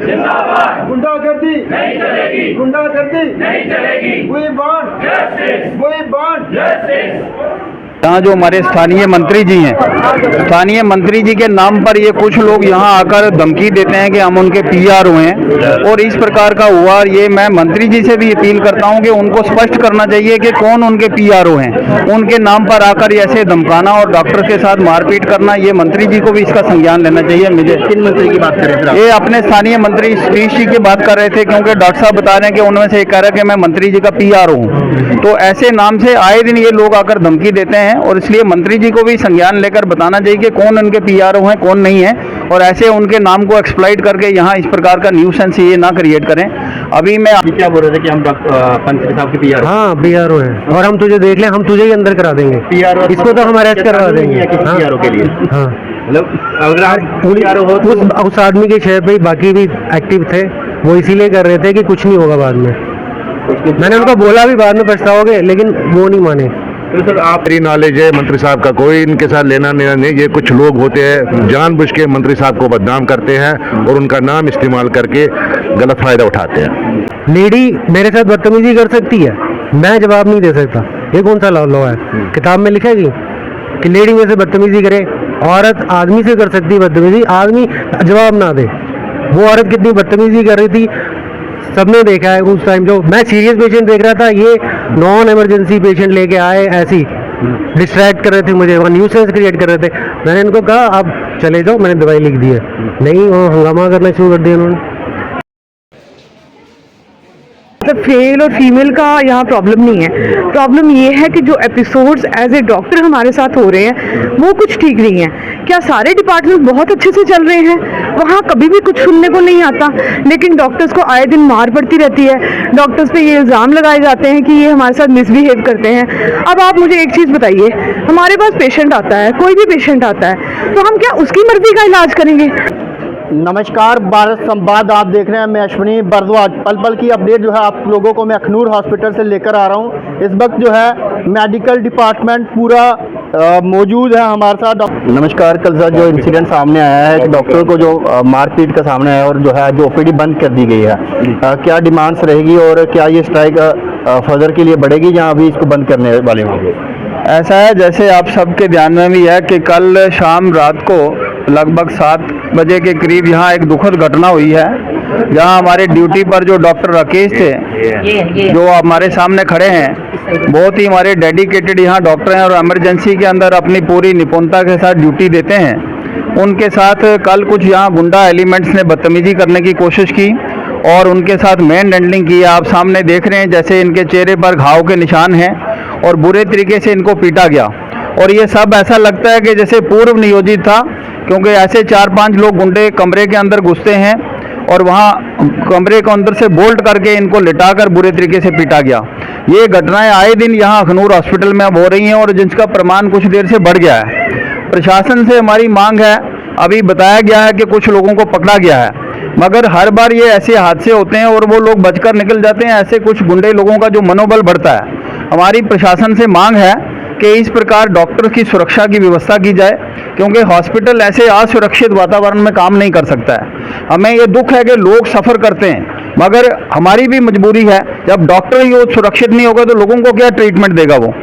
जिंदाबाद। गुंडागर्दी नहीं चलेगी, गुंडागर्दी नहीं चलेगी। We want justice, we want justice. यहाँ जो हमारे स्थानीय मंत्री जी हैं, स्थानीय मंत्री जी के नाम पर ये कुछ लोग यहाँ आकर धमकी देते हैं कि हम उनके पीआरओ हैं और इस प्रकार का हुआ। ये मैं मंत्री जी से भी अपील करता हूँ कि उनको स्पष्ट करना चाहिए कि कौन उनके पीआरओ हैं। उनके नाम पर आकर ऐसे धमकाना और डॉक्टर के साथ मारपीट करना, ये मंत्री जी को भी इसका संज्ञान लेना चाहिए। मुझे किन मंत्री की बात करें? ये अपने स्थानीय मंत्री सतीश जी की बात कर रहे थे, क्योंकि डॉक्टर साहब बता रहे हैं कि उनमें से एक कह रहा है कि मैं मंत्री जी का पीआरओ हूँ। तो ऐसे नाम से आए दिन ये लोग आकर धमकी देते हैं और इसलिए मंत्री जी को भी संज्ञान लेकर बताना चाहिए कि कौन उनके पीआरओ हैं, कौन नहीं है, और ऐसे उनके नाम को एक्सप्लॉइट करके यहाँ इस प्रकार का न्यूसेंस ये ना क्रिएट करें। अभी मैं क्या बोल रहे थे कि हम पंच साहब के पीआरओ? हाँ पीआरओ है, और हम तुझे देख लें, हम तुझे ही अंदर करा देंगे। पीआरओ इसको तो हम अरेस्ट करवा देंगे पीआरओ के लिए। हाँ मतलब अगर आप पीआरओ हो तो उस आदमी के शहर पे बाकी भी एक्टिव थे, वो इसीलिए कर रहे थे कि कुछ नहीं होगा बाद में। मैंने उनको बोला भी बाद में पछताओगे, लेकिन वो नहीं माने। तो सर आप मेरी नॉलेज है मंत्री साहब का कोई इनके साथ लेना देना नहीं। ये कुछ लोग होते हैं जानबूझ के मंत्री साहब को बदनाम करते हैं और उनका नाम इस्तेमाल करके गलत फायदा उठाते हैं। लेडी मेरे साथ बदतमीजी कर सकती है, मैं जवाब नहीं दे सकता। ये कौन सा लॉ है? किताब में लिखेगी कि लेडी में से बदतमीजी करे? औरत आदमी से कर सकती है बदतमीजी, आदमी जवाब ना दे। वो औरत कितनी बदतमीजी कर रही थी सबने देखा है उस टाइम। जो मैं सीरियस पेशेंट देख रहा था, ये नॉन इमरजेंसी पेशेंट लेके आए, ऐसी डिस्ट्रैक्ट कर रहे थे मुझे, वहाँ न्यूसेंस क्रिएट कर रहे थे। मैंने इनको कहा आप चले जाओ, मैंने दवाई लिख दी है। नहीं, वो हंगामा करना शुरू कर दिया उन्होंने। मतलब फेल और फीमेल का यहाँ प्रॉब्लम नहीं है। प्रॉब्लम ये है कि जो एपिसोड्स एज ए डॉक्टर हमारे साथ हो रहे हैं वो कुछ ठीक नहीं है। क्या सारे डिपार्टमेंट बहुत अच्छे से चल रहे हैं? वहाँ कभी भी कुछ सुनने को नहीं आता, लेकिन डॉक्टर्स को आए दिन मार पड़ती रहती है। डॉक्टर्स पे ये इल्ज़ाम लगाए जाते हैं कि ये हमारे साथ मिसबिहेव करते हैं। अब आप मुझे एक चीज़ बताइए, हमारे पास पेशेंट आता है, कोई भी पेशेंट आता है, तो हम क्या उसकी मर्जी का इलाज करेंगे? नमस्कार, भारत संवाद आप देख रहे हैं। मैं अश्विनी भारद्वाज। पल पल की अपडेट जो है आप लोगों को मैं अखनूर हॉस्पिटल से लेकर आ रहा हूँ। इस वक्त जो है मेडिकल डिपार्टमेंट पूरा मौजूद है हमारे साथ। नमस्कार, कल जो इंसिडेंट सामने आया है कि डॉक्टर को जो मारपीट का सामने आया और जो है जो ओपीडी बंद कर दी गई है, क्या डिमांड्स रहेगी और क्या ये स्ट्राइक फर्दर के लिए बढ़ेगी या अभी इसको बंद करने वाले होंगे? ऐसा है, जैसे आप सबके ध्यान में भी है कि कल शाम रात को लगभग 7 बजे के करीब यहाँ एक दुखद घटना हुई है, जहाँ हमारे ड्यूटी पर जो डॉक्टर राकेश थे, जो हमारे सामने खड़े हैं, बहुत ही हमारे डेडिकेटेड यहाँ डॉक्टर हैं और इमरजेंसी के अंदर अपनी पूरी निपुणता के साथ ड्यूटी देते हैं। उनके साथ कल कुछ यहाँ गुंडा एलिमेंट्स ने बदतमीजी करने की कोशिश की और उनके साथ मैन हैंडलिंग की। आप सामने देख रहे हैं जैसे इनके चेहरे पर घाव के निशान हैं और बुरे तरीके से इनको पीटा गया। और ये सब ऐसा लगता है कि जैसे पूर्व नियोजित था, क्योंकि ऐसे 4-5 लोग गुंडे कमरे के अंदर घुसते हैं और वहाँ कमरे के अंदर से बोल्ट करके इनको लिटाकर बुरे तरीके से पीटा गया। ये घटनाएं आए दिन यहाँ अखनूर हॉस्पिटल में अब हो रही हैं और जिसका प्रमाण कुछ देर से बढ़ गया है। प्रशासन से हमारी मांग है, अभी बताया गया है कि कुछ लोगों को पकड़ा गया है, मगर हर बार ये ऐसे हादसे होते हैं और वो लोग बचकर निकल जाते हैं। ऐसे कुछ गुंडे लोगों का जो मनोबल बढ़ता है। हमारी प्रशासन से मांग है कि इस प्रकार डॉक्टर की सुरक्षा की व्यवस्था की जाए, क्योंकि हॉस्पिटल ऐसे असुरक्षित वातावरण में काम नहीं कर सकता है। हमें ये दुख है कि लोग सफ़र करते हैं, मगर हमारी भी मजबूरी है, जब डॉक्टर ही वो सुरक्षित नहीं होगा तो लोगों को क्या ट्रीटमेंट देगा वो।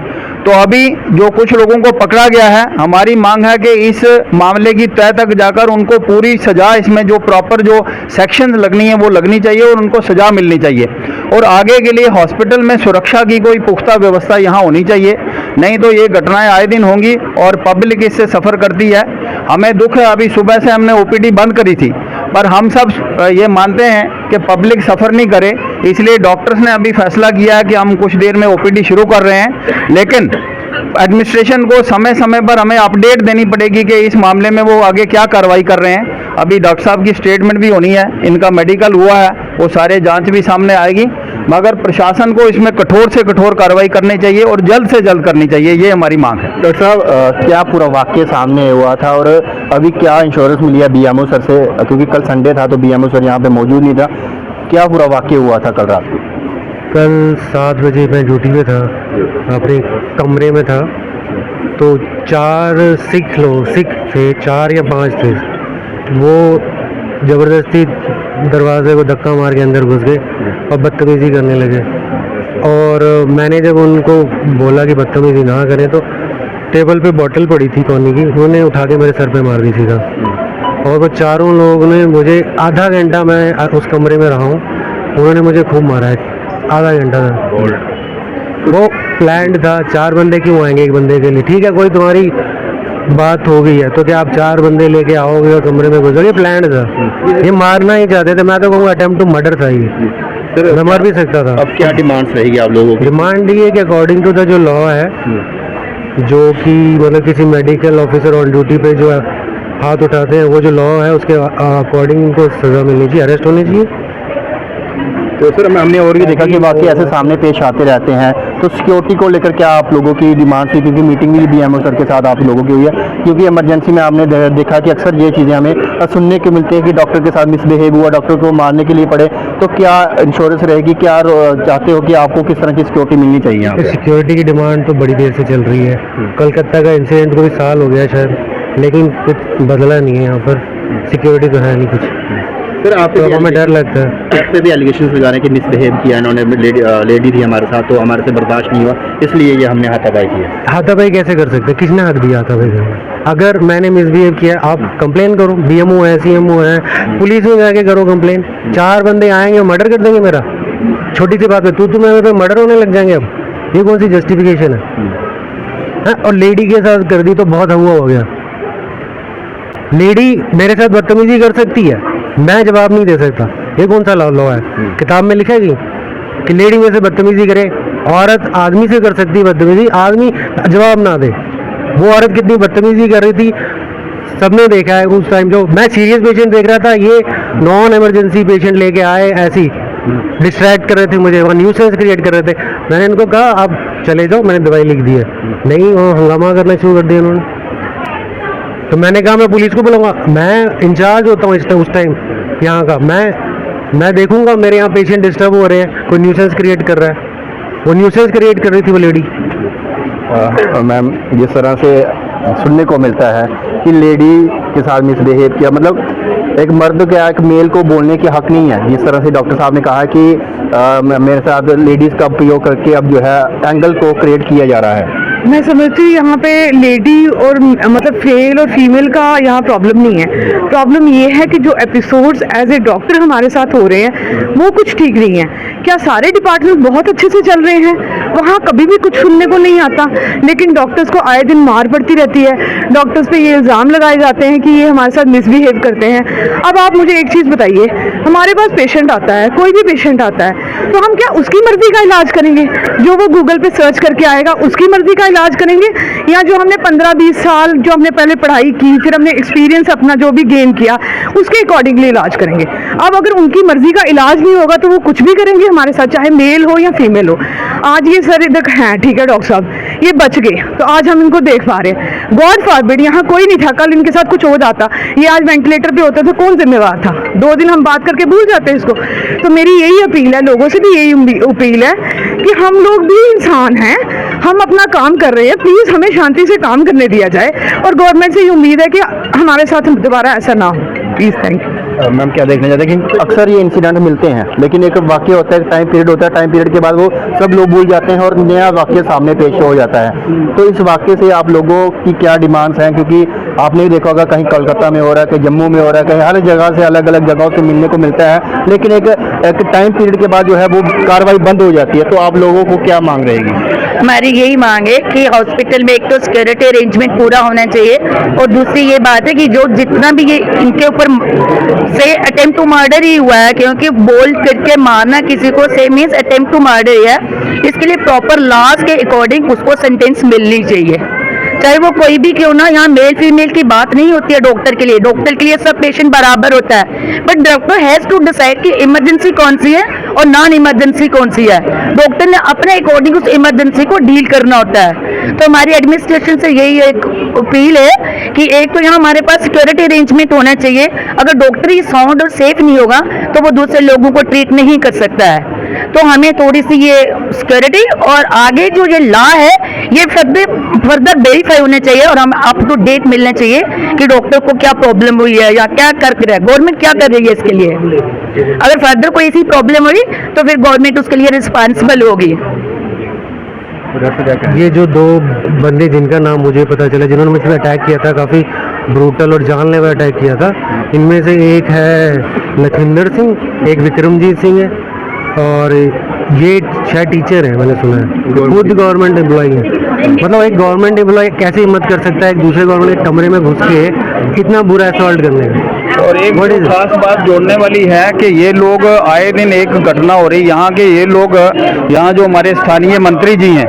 तो अभी जो कुछ लोगों को पकड़ा गया है, हमारी मांग है कि इस मामले की तह तक जाकर उनको पूरी सज़ा, इसमें जो प्रॉपर जो सेक्शन लगनी है वो लगनी चाहिए और उनको सज़ा मिलनी चाहिए। और आगे के लिए हॉस्पिटल में सुरक्षा की कोई पुख्ता व्यवस्था यहाँ होनी चाहिए, नहीं तो ये घटनाएं आए दिन होंगी और पब्लिक इससे सफ़र करती है। हमें दुख है, अभी सुबह से हमने ओपीडी बंद करी थी, पर हम सब ये मानते हैं कि पब्लिक सफ़र नहीं करे, इसलिए डॉक्टर्स ने अभी फैसला किया है कि हम कुछ देर में ओपीडी शुरू कर रहे हैं। लेकिन एडमिनिस्ट्रेशन को समय समय पर हमें अपडेट देनी पड़ेगी कि इस मामले में वो आगे क्या कार्रवाई कर रहे हैं। अभी डॉक्टर साहब की स्टेटमेंट भी होनी है, इनका मेडिकल हुआ है, वो सारे जांच भी सामने आएगी, मगर प्रशासन को इसमें कठोर से कठोर कार्रवाई करनी चाहिए और जल्द से जल्द करनी चाहिए, ये हमारी मांग है। डॉक्टर साहब, क्या पूरा वाक्य सामने हुआ था और अभी क्या इंश्योरेंस मिली है बीएमओ सर से, क्योंकि कल संडे था तो बीएमओ सर यहाँ पे मौजूद नहीं था। क्या पूरा वाक्य हुआ था कल रात को? कल 7 बजे मैं ड्यूटी में था, अपने कमरे में था, तो 4 सिख थे, 4 या 5 थे। वो ज़बरदस्ती दरवाजे को धक्का मार के अंदर घुस गए और बदतमीज़ी करने लगे। और मैंने जब उनको बोला कि बदतमीज़ी ना करें तो टेबल पे बोतल पड़ी थी पानी की, उन्होंने उठा के मेरे सर पे मार दी सीधा। और वो चारों लोग ने मुझे आधा घंटा, मैं उस कमरे में रहा हूँ, उन्होंने मुझे खूब मारा है आधा घंटा था। वो प्लान्ड था, 4 बंदे क्यों आएंगे एक बंदे के लिए? ठीक है, कोई तुम्हारी बात हो गई है तो क्या आप 4 बंदे लेके आओगे और कमरे में घुसोगे? प्लान्ड था, ये मारना ही चाहते थे। मैं तो कहूँगा अटेम्प्ट टू मर्डर था ये, मैं मर भी सकता था। अब क्या डिमांड्स रहेगी आप लोगों की? डिमांड ये है कि अकॉर्डिंग टू द जो लॉ है, जो कि मतलब किसी मेडिकल ऑफिसर ऑन ड्यूटी पे जो हाथ उठाते हैं, वो जो लॉ है उसके अकॉर्डिंग उनको सज़ा मिलनी चाहिए, अरेस्ट होनी चाहिए। तो सर हमने और भी देखा कि वाकई ऐसे सामने पेश आते रहते हैं, तो सिक्योरिटी को लेकर क्या आप लोगों की डिमांड थी? क्योंकि मीटिंग भी बीएमओ सर के साथ आप लोगों की हुई है, क्योंकि इमरजेंसी में आपने देखा कि अक्सर ये चीज़ें हमें सुनने को मिलती है कि डॉक्टर के साथ मिसबिहेव हुआ, डॉक्टर को मारने के लिए पड़े। तो क्या इंश्योरेंस रहेगी? क्या चाहते हो कि आपको किस तरह की सिक्योरिटी मिलनी चाहिए यहाँ पे? सिक्योरिटी की डिमांड तो बड़ी देर से चल रही है। कलकत्ता का इंसिडेंट को भी साल हो गया शायद, लेकिन कुछ बदला नहीं है यहाँ पर, सिक्योरिटी तो है नहीं कुछ। सर आप तो हमें डर लगता है। पे भी एलिगेशन लगा रहे हैं कि मिसबिहेव किया इन्होंने, लेडी थी हमारे साथ, तो हमारे से बर्दाश्त नहीं हुआ, इसलिए ये हमने हाथापाई किया। हाथापाई कैसे कर सकते? किसने हक दिया हाथापाई करने? अगर मैंने मिसबिहेव किया, आप कंप्लेन करो, बीएमओ है, सीएमओ है, पुलिस में जाके करो कंप्लेन। 4 बंदे आएंगे मर्डर कर देंगे मेरा, छोटी सी बात पे तू मेरे पे मर्डर होने लग जाएंगे। अब ये कौन सी जस्टिफिकेशन है? और लेडी के साथ कर दी तो बहुत हुआ हो गया। लेडी मेरे साथ बदतमीजी कर सकती है, मैं जवाब नहीं दे सकता। ये कौन सा लॉ है? किताब में लिखेगी कि लेडी में से बदतमीजी करे? औरत आदमी से कर सकती है बदतमीजी, आदमी जवाब ना दे। वो औरत कितनी बदतमीजी कर रही थी सबने देखा है उस टाइम। जो मैं सीरियस पेशेंट देख रहा था, ये नॉन इमरजेंसी पेशेंट लेके आए, ऐसी डिस्ट्रैक्ट कर रहे थे मुझे, वो न्यूसेंस क्रिएट कर रहे थे। मैंने इनको कहा आप चले जाओ, मैंने दवाई लिख दी है। नहीं, वो हंगामा करना शुरू कर दिया उन्होंने। तो मैंने कहा मैं पुलिस को बुलाऊंगा, मैं इंचार्ज होता हूँ उस टाइम यहाँ का, मैं देखूंगा मेरे यहाँ पेशेंट डिस्टर्ब हो रहे हैं, कोई न्यूसेंस क्रिएट कर रहा है। वो न्यूसेंस क्रिएट कर रही थी वो लेडी। मैम जिस तरह से सुनने को मिलता है कि लेडी के साथ मिसबिहेव किया, मतलब एक मर्द क्या एक मेल को बोलने की हक नहीं है। जिस तरह से डॉक्टर साहब ने कहा कि मेरे साथ लेडीज़ का उपयोग करके अब जो है एंगल को क्रिएट किया जा रहा है। मैं समझती हूँ यहाँ पे लेडी और मतलब मेल और फीमेल का यहाँ प्रॉब्लम नहीं है। प्रॉब्लम ये है कि जो एपिसोड्स एज ए डॉक्टर हमारे साथ हो रहे हैं वो कुछ ठीक नहीं है। क्या सारे डिपार्टमेंट बहुत अच्छे से चल रहे हैं? वहाँ कभी भी कुछ सुनने को नहीं आता, लेकिन डॉक्टर्स को आए दिन मार पड़ती रहती है। डॉक्टर्स पे ये इल्ज़ाम लगाए जाते हैं कि ये हमारे साथ मिसबिहेव करते हैं। अब आप मुझे एक चीज़ बताइए, हमारे पास पेशेंट आता है, कोई भी पेशेंट आता है, तो हम क्या उसकी मर्जी का इलाज करेंगे? जो वो गूगल पे सर्च करके आएगा उसकी मर्जी का इलाज करेंगे, या जो हमने 15-20 साल जो हमने पहले पढ़ाई की, फिर हमने एक्सपीरियंस अपना जो भी गेन किया उसके अकॉर्डिंगली इलाज करेंगे? अब अगर उनकी मर्जी का इलाज नहीं होगा तो वो कुछ भी करेंगे हमारे साथ, चाहे मेल हो या फीमेल हो। आज ये सर इधर हैं, ठीक है डॉक्टर साहब, ये बच गए तो आज हम इनको देख पा रहे हैं। गॉड फॉरबिड यहाँ कोई नहीं था, कल इनके साथ कुछ हो जाता, ये आज वेंटिलेटर पे होता तो कौन जिम्मेवार था? 2 दिन हम बात करके भूल जाते हैं इसको। तो मेरी यही अपील है, लोगों से भी यही अपील है कि हम लोग भी इंसान हैं, हम अपना काम कर रहे हैं, प्लीज़ हमें शांति से काम करने दिया जाए। और गवर्नमेंट से ये उम्मीद है कि हमारे साथ दोबारा ऐसा ना हो, प्लीज़। Thank you. मैम क्या देखना चाहते हैं कि अक्सर ये इंसिडेंट मिलते हैं, लेकिन एक वाक्य होता है, टाइम पीरियड होता है, टाइम पीरियड के बाद वो सब लोग भूल जाते हैं और नया वाक्य सामने पेश हो जाता है। तो इस वाक्य से आप लोगों की क्या डिमांड्स हैं? क्योंकि आपने भी देखा होगा कहीं कोलकाता में हो रहा है, कहीं जम्मू में हो रहा है, कहीं हर जगह से अलग अलग जगहों से मिलने को मिलता है, लेकिन एक टाइम पीरियड के बाद जो है वो कार्रवाई बंद हो जाती है। तो आप लोगों को क्या मांग रहेगी? हमारी यही मांग है कि हॉस्पिटल में एक तो सिक्योरिटी अरेंजमेंट पूरा होना चाहिए, और दूसरी ये बात है कि जो जितना भी ये इनके ऊपर से अटेम्प्ट टू मर्डर ही हुआ है, क्योंकि बोल करके मारना किसी को same means attempt to murder है, इसके लिए प्रॉपर लॉज के अकॉर्डिंग उसको सेंटेंस मिलनी चाहिए, चाहे वो कोई भी क्यों ना। यहाँ मेल फीमेल की बात नहीं होती है डॉक्टर के लिए सब पेशेंट बराबर होता है, but doctor has to decide कि इमरजेंसी कौन सी है और नॉन इमरजेंसी कौन सी है। डॉक्टर ने अपने अकॉर्डिंग उस इमरजेंसी को डील करना होता है। तो हमारी एडमिनिस्ट्रेशन से यही एक अपील है कि एक तो यहाँ हमारे पास सिक्योरिटी अरेंजमेंट होना चाहिए। अगर डॉक्टर ही साउंड और सेफ नहीं होगा तो वो दूसरे लोगों को ट्रीट नहीं कर सकता है। तो हमें थोड़ी सी ये सिक्योरिटी और आगे जो ये लॉ है ये फर्दर वेरीफाई होने चाहिए और हमें अप टू डेट मिलना चाहिए कि डॉक्टर को क्या प्रॉब्लम हुई है या क्या कर रहा है, गवर्नमेंट क्या कर रही है इसके लिए। अगर फर्दर कोई ऐसी प्रॉब्लम हुई तो फिर गवर्नमेंट उसके लिए रिस्पॉन्सिबल होगी। ये जो दो बंदे जिनका नाम मुझे पता चला जिन्होंने मुझ पर अटैक किया था, काफ़ी ब्रूटल और जानलेवा अटैक किया था, इनमें से एक है लखविंदर सिंह, एक विक्रमजीत सिंह है और ये शायद टीचर है, मैंने सुना है, खुद गवर्नमेंट एम्प्लॉई है। मतलब एक गवर्नमेंट एम्प्लॉई कैसे हिम्मत कर सकता है एक दूसरे गवर्नमेंट के कमरे में घुस के इतना बुरा असॉल्ट करने का। और एक जो खास बात जोड़ने वाली है कि ये लोग आए दिन एक घटना हो रही यहाँ के, ये लोग यहाँ जो हमारे स्थानीय मंत्री जी हैं,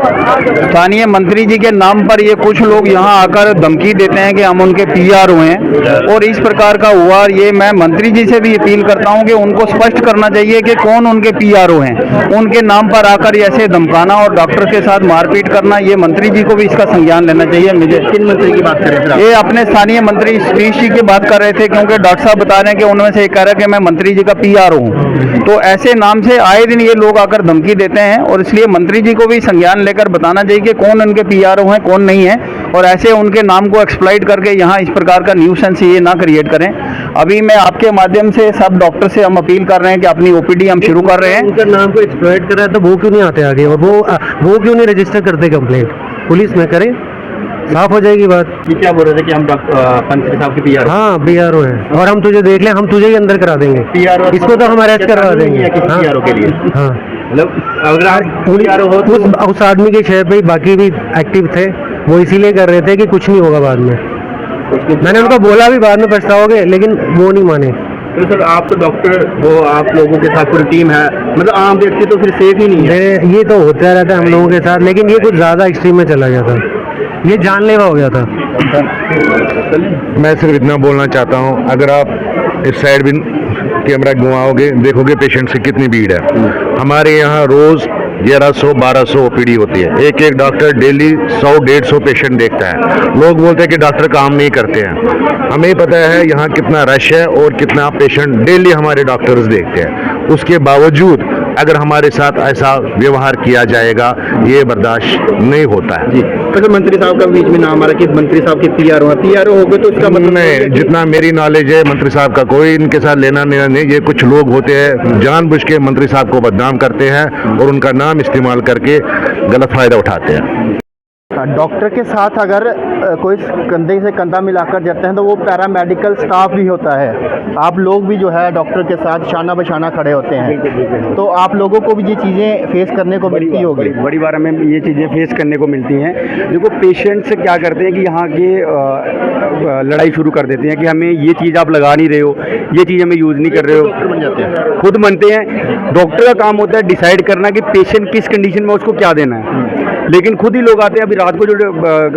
स्थानीय मंत्री जी के नाम पर ये कुछ लोग यहाँ आकर धमकी देते हैं कि हम उनके पीआरओ हैं और इस प्रकार का हुआ। ये मैं मंत्री जी से भी अपील करता हूँ कि उनको स्पष्ट करना चाहिए कि कौन उनके पीआरओ हैं। उनके नाम पर आकर ऐसे धमकाना और डॉक्टर के साथ मारपीट करना, ये मंत्री जी को भी इसका संज्ञान लेना चाहिए। मुझे किन मंत्री की बात करें? ये अपने स्थानीय मंत्री सतीश जी की बात कर रहे थे, क्योंकि डॉक्टर साहब बता रहे हैं कि उनमें से एक कह रहा है कि मैं मंत्री जी का पीआरओ हूँ। तो ऐसे नाम से आए दिन ये लोग आकर धमकी देते हैं और इसलिए मंत्री जी को भी संज्ञान लेकर बताना चाहिए कि कौन उनके पीआरओ हैं, कौन नहीं है, और ऐसे उनके नाम को एक्सप्लॉइट करके यहाँ इस प्रकार का न्यूसेंस ये ना क्रिएट करें। अभी मैं आपके माध्यम से सब डॉक्टर से हम अपील कर रहे हैं कि अपनी ओपीडी हम शुरू कर रहे हैं। उनका नाम को एक्सप्लॉइट कर रहा है तो वो क्यों नहीं आते आगे और वो क्यों नहीं रजिस्टर करते कंप्लेंट, पुलिस में करें, साफ हो जाएगी बात। ये क्या बोल रहे थे कि हम मंत्री साहब के पीआर? हाँ पीआरओ है और हम तुझे देख लें, हम तुझे ही अंदर करा देंगे, पीआरओ इसको तो हम अरेस्ट करवा देंगे। हाँ पीआरओ के लिए हाँ, मतलब अगर आप पीआरओ हो तो उस आदमी के शहर पे बाकी भी एक्टिव थे, वो इसीलिए कर रहे थे कि कुछ नहीं होगा बाद में। मैंने उनको बोला भी बाद में पछताओगे, लेकिन वो नहीं माने। तो सर आप तो डॉक्टर हो, आप लोगों के साथ पूरी टीम है, मतलब आम व्यक्ति तो फिर सेफ ही नहीं है। ये तो होता रहता है हम लोगों के साथ, लेकिन ये कुछ ज़्यादा एक्सट्रीम में चला गया था, ये जानलेवा हो गया था। मैं सिर्फ इतना बोलना चाहता हूँ, अगर आप इस साइड भी कैमरा घुमाओगे देखोगे पेशेंट से कितनी भीड़ है। हमारे यहाँ रोज़ 1100-1200 ओपीडी होती है, एक एक डॉक्टर डेली 100-150 पेशेंट देखता है। लोग बोलते हैं कि डॉक्टर काम नहीं करते हैं, हमें पता है यहाँ कितना रश है और कितना पेशेंट डेली हमारे डॉक्टर्स देखते हैं। उसके बावजूद अगर हमारे साथ ऐसा व्यवहार किया जाएगा, ये बर्दाश्त नहीं होता है। तो मंत्री साहब का बीच में नाम आ रहा कि मंत्री साहब के पीआरओ हैं, पीआरओ हो गए तो इसका मतलब नहीं, जितना मेरी नॉलेज है मंत्री साहब का कोई इनके साथ लेना देना नहीं। ये कुछ लोग होते हैं जानबूझ के मंत्री साहब को बदनाम करते हैं और उनका नाम इस्तेमाल करके गलत फायदा उठाते हैं। डॉक्टर के साथ अगर कोई कंधे से कंधा मिलाकर जाते हैं तो वो पैरामेडिकल स्टाफ भी होता है। आप लोग भी जो है डॉक्टर के साथ शाना बशाना खड़े होते हैं, तो आप लोगों को भी ये चीज़ें फेस करने को मिलती होगी। बड़ी बार हमें ये चीज़ें फेस करने को मिलती हैं। देखो पेशेंट से क्या करते हैं कि यहाँ के लड़ाई शुरू कर देते हैं कि हमें ये चीज़ आप लगा नहीं रहे हो, ये चीज़ हमें यूज़ नहीं कर रहे हो। डॉक्टर बन जाते हैं, खुद बनते हैं। डॉक्टर का काम होता है डिसाइड करना कि पेशेंट किस कंडीशन में उसको क्या देना है, लेकिन खुद ही लोग आते हैं। अभी रात को जो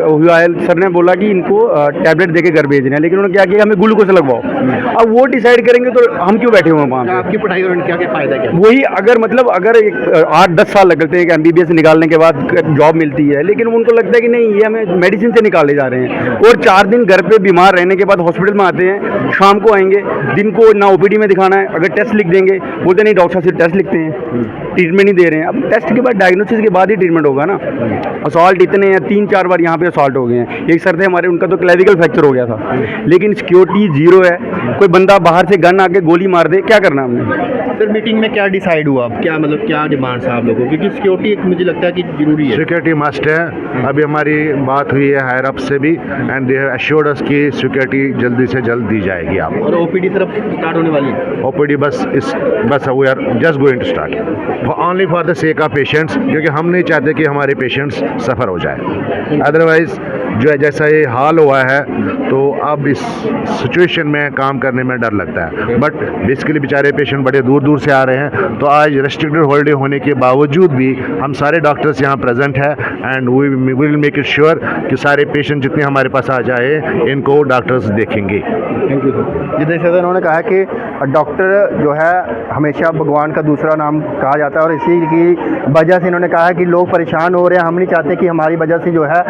हुआ है, सर ने बोला कि इनको टैबलेट देके घर भेज रहे हैं, लेकिन उन्होंने क्या किया, हमें ग्लूकोज लगवाओ। अब वो डिसाइड करेंगे तो हम क्यों बैठे हुए हैं वहाँ पे? आपकी पढ़ाई और क्या क्या फायदा क्या? वही अगर मतलब अगर 8-10 साल लगते हैं कि MBBS निकालने के बाद जॉब मिलती है, लेकिन उनको लगता है कि नहीं ये हमें मेडिसिन से निकाले जा रहे हैं। और 4 दिन घर पे बीमार रहने के बाद हॉस्पिटल में आते हैं, शाम को आएंगे, दिन को ना OPD में दिखाना है, अगर टेस्ट लिख देंगे बोलते नहीं डॉक्टर सिर्फ टेस्ट लिखते हैं, ट्रीटमेंट नहीं दे रहे हैं। अब टेस्ट के बाद डायग्नोसिस के बाद ही ट्रीटमेंट होगा ना। असॉल्ट इतने हैं, 3-4 बार यहाँ पे असॉल्ट हो गए हैं। एक सर थे हमारे, उनका तो क्लेविकल फ्रैक्चर हो गया था, लेकिन सिक्योरिटी जीरो है। कोई बंदा बाहर से गन आके गोली मार दे, क्या करना हमने? सर मीटिंग में क्या डिसाइड हुआ, क्या मतलब क्या डिमांड्स है आप लोगों की? क्योंकि सिक्योरिटी एक मुझे लगता है कि जरूरी है। सिक्योरिटी मस्ट है। अभी हमारी बात हुई है हायर अप से भी, एंड दे हैव एश्योर्ड अस कि सिक्योरिटी जल्दी से जल्द दी जाएगी आपको। और OPD सिर्फ स्टार्ट होने वाली है? OPD बस we are just going to start only for the sake of patients, क्योंकि हम नहीं चाहते कि हमारे पेशेंट्स सफ़र हो जाए। अदरवाइज जो है जैसा ये हाल हुआ है, तो अब इस सिचुएशन में काम करने में डर लगता है। बट बेसिकली बेचारे पेशेंट बड़े दूर दूर से आ रहे हैं, तो आज रेस्ट्रिक्टेड हॉलीडे होने के बावजूद भी हम सारे डॉक्टर्स यहाँ प्रेजेंट है, and we will make it sure कि सारे पेशेंट जितने हमारे पास आ जाए इनको डॉक्टर्स देखेंगे। Thank you sir. जैसे उन्होंने कहा कि डॉक्टर जो है हमेशा भगवान का दूसरा नाम कहा जाता है, और इसी की वजह से इन्होंने कहा कि लोग परेशान हो रहे हैं, हम नहीं चाहते कि हमारी वजह से जो है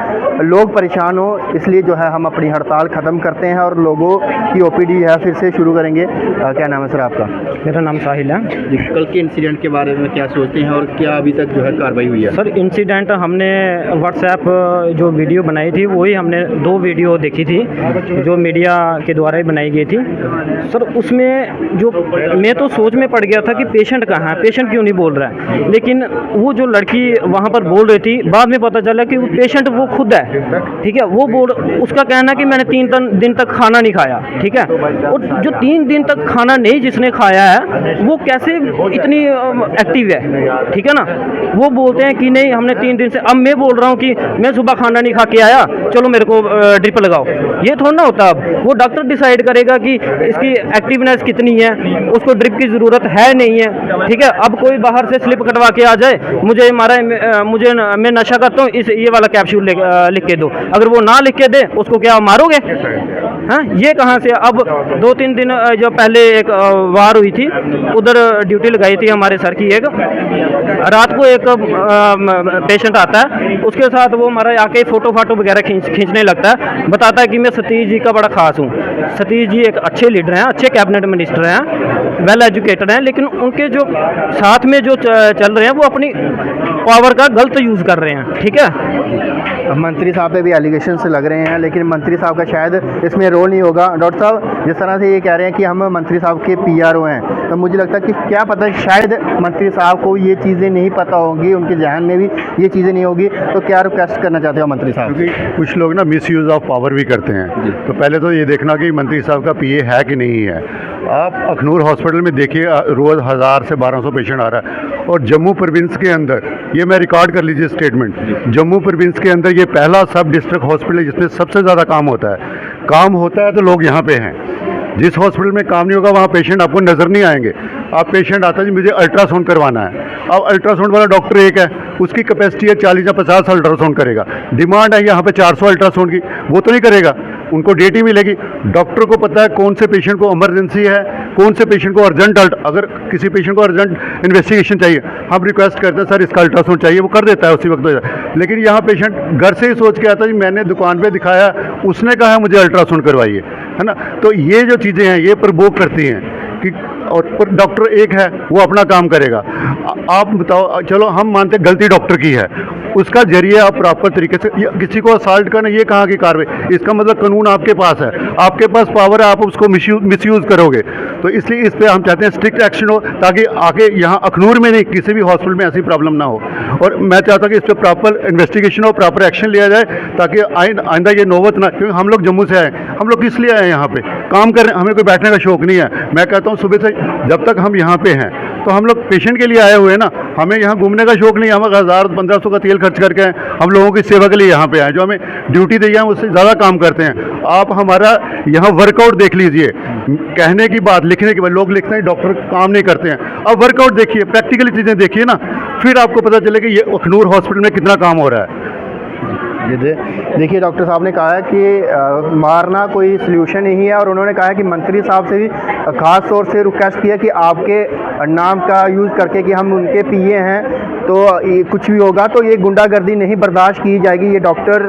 लोग परेशान हो, इसलिए जो है हम अपनी हड़ताल सवाल ख़त्म करते हैं और लोगों की ओपीडी है फिर से शुरू करेंगे। क्या नाम है सर आपका? मेरा नाम साहिल है। जी, कल के इंसिडेंट के बारे में क्या सोचते हैं और क्या अभी तक जो है कार्रवाई हुई है? सर इंसिडेंट हमने व्हाट्सएप जो वीडियो बनाई थी वही हमने 2 वीडियो देखी थी जो मीडिया के द्वारा ही बनाई गई थी। सर उसमें जो मैं तो सोच में पड़ गया था कि पेशेंट कहाँ है, पेशेंट क्यों नहीं बोल रहा है, लेकिन वो जो लड़की वहाँ पर बोल रही थी बाद में पता चला कि वो पेशेंट वो खुद है। ठीक है, वो बोल उसका कहना कि मैंने 3 दिन तक खाना नहीं खाया। ठीक है, और जो 3 दिन तक खाना नहीं जिसने खाया है वो कैसे इतनी एक्टिव है। ठीक है ना, वो बोलते हैं कि नहीं हमने 3 दिन से, अब मैं बोल रहा हूँ कि मैं सुबह खाना नहीं खा के आया, चलो मेरे को ड्रिप लगाओ, ये थोड़ा ना होता। अब वो डॉक्टर डिसाइड करेगा कि इसकी एक्टिवनेस कितनी है, उसको ड्रिप की ज़रूरत है नहीं है। ठीक है, अब कोई बाहर से स्लिप कटवा के आ जाए, मुझे मैं नशा करता हूँ, इस ये वाला कैप्सूल लिख के दो, अगर वो ना लिख के दे उसको क्या मारोगे? हाँ, ये कहाँ से? अब 2-3 दिन जो पहले एक वार हुई थी, उधर ड्यूटी लगाई थी हमारे सर की। एक रात को एक पेशेंट आता है, उसके साथ वो हमारा आके फ़ोटो वगैरह खींचने लगता है, बताता है कि मैं सतीश जी का बड़ा खास हूँ। सतीश जी एक अच्छे लीडर हैं, अच्छे कैबिनेट मिनिस्टर हैं, वेल एजुकेटेड हैं, लेकिन उनके जो साथ में जो चल रहे हैं वो अपनी पावर का गलत यूज़ कर रहे हैं। ठीक है, मंत्री साहब पे भी एलिगेशन से लग रहे हैं, लेकिन मंत्री साहब का शायद इसमें रोल नहीं होगा। डॉक्टर साहब जिस तरह से ये कह रहे हैं कि हम मंत्री साहब के पीआरओ हैं, तो मुझे लगता है कि क्या पता शायद मंत्री साहब को ये चीज़ें नहीं पता होंगी, उनके जहन में भी ये चीज़ें नहीं होगी। तो क्या रिक्वेस्ट करना चाहते हो मंत्री साहब? क्योंकि कुछ लोग ना मिस यूज़ ऑफ पावर भी करते हैं, तो पहले तो ये देखना कि मंत्री साहब का पीए है कि नहीं है। आप अखनूर हॉस्पिटल में देखिए, रोज़ 1000 से 1200 पेशेंट आ रहा है, और जम्मू प्रोविंस के अंदर, ये मैं रिकॉर्ड कर लीजिए स्टेटमेंट, जम्मू प्रोविंस के अंदर ये पहला सब डिस्ट्रिक्ट हॉस्पिटल है जिसमें सबसे ज़्यादा काम होता है। काम होता है तो लोग यहाँ पे हैं। जिस हॉस्पिटल में काम नहीं होगा वहाँ पेशेंट आपको नज़र नहीं आएंगे। आप पेशेंट आता है जी मुझे अल्ट्रासाउंड करवाना है, अब अल्ट्रासाउंड वाला डॉक्टर एक है, उसकी कैपेसिटी है 40 या 50 अल्ट्रासाउंड करेगा, डिमांड है यहाँ पे 400 अल्ट्रासाउंड की, वो तो नहीं करेगा, उनको डेट ही मिलेगी। डॉक्टर को पता है कौन से पेशेंट को इमरजेंसी है, कौन से पेशेंट को अर्जेंट, अगर किसी पेशेंट को अर्जेंट इन्वेस्टिगेशन चाहिए, हम रिक्वेस्ट करते हैं सर इसका अल्ट्रासाउंड चाहिए, वो कर देता है उसी वक्त हो जाए। लेकिन यहाँ पेशेंट घर से ही सोच के आता है जी मैंने दुकान पे दिखाया, उसने कहा है मुझे अल्ट्रासाउंड करवाइए, है ना। तो ये जो चीज़ें हैं ये प्रवोक करती हैं कि, और पर डॉक्टर एक है वो अपना काम करेगा। आप बताओ, चलो हम मानते गलती डॉक्टर की है, उसका जरिए आप प्रॉपर तरीके से किसी को असाल्ट करना, ये कहाँ की कार्रवाई? इसका मतलब कानून आपके पास है, आपके पास पावर है, आप उसको मिसयूज़ करोगे। तो इसलिए इस पर हम चाहते हैं स्ट्रिक्ट एक्शन हो, ताकि आगे यहाँ अखनूर में नहीं किसी भी हॉस्पिटल में ऐसी प्रॉब्लम ना हो। और मैं चाहता हूँ कि इस पर प्रॉपर इन्वेस्टिगेशन हो, प्रॉपर एक्शन लिया जाए, ताकि आइंदा ये नौबत ना, क्योंकि हम लोग जम्मू से आए, हम लोग किस लिए आए यहाँ पे काम कर रहे हैं, हमें कोई बैठने का शौक नहीं है। मैं कहता हूँ सुबह से जब तक हम यहाँ पे हैं तो हम लोग पेशेंट के लिए आए हुए हैं ना, हमें यहाँ घूमने का शौक नहीं है। हम 1000-1500 का तेल खर्च करके हम लोगों की सेवा के लिए यहाँ पे आए, जो हमें ड्यूटी दी है उससे ज़्यादा काम करते हैं। आप हमारा यहाँ वर्कआउट देख लीजिए, कहने की बात, लिखने की बात, लोग लिखते हैं डॉक्टर काम नहीं करते हैं, अब वर्कआउट देखिए, प्रैक्टिकली चीज़ें देखिए ना, फिर आपको पता चलेगा ये अखनूर हॉस्पिटल में कितना काम हो रहा है। देखिए डॉक्टर साहब ने कहा है कि मारना कोई सल्यूशन नहीं है, और उन्होंने कहा है कि मंत्री साहब से भी ख़ास तौर से रिक्वेस्ट किया कि आपके नाम का यूज़ करके कि हम उनके पीए हैं, तो कुछ भी होगा तो ये गुंडागर्दी नहीं बर्दाश्त की जाएगी, ये डॉक्टर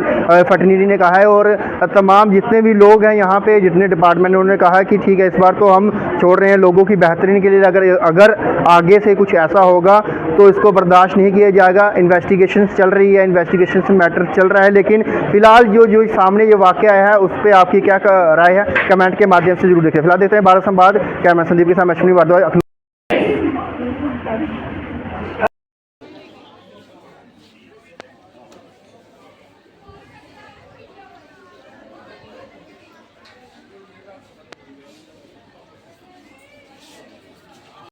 फटनीरी ने कहा है। और तमाम जितने भी लोग हैं यहाँ पे, जितने डिपार्टमेंट, उन्होंने कहा है कि ठीक है इस बार तो हम छोड़ रहे हैं लोगों की बेहतरीन के लिए, अगर आगे से कुछ ऐसा होगा तो इसको बर्दाश्त नहीं किया जाएगा। इन्वेस्टिगेशन चल रही है, इन्वेस्टिगेशन से मैटर चल रहा है, लेकिन फिलहाल जो सामने ये वाक़या आया है उस पर आपकी क्या राय है, कमेंट के माध्यम से जरूर देखें। फिलहाल देखते हैं भारत संवाद, कैमरा संदीप के साथ अश्विनी भारद्वाज।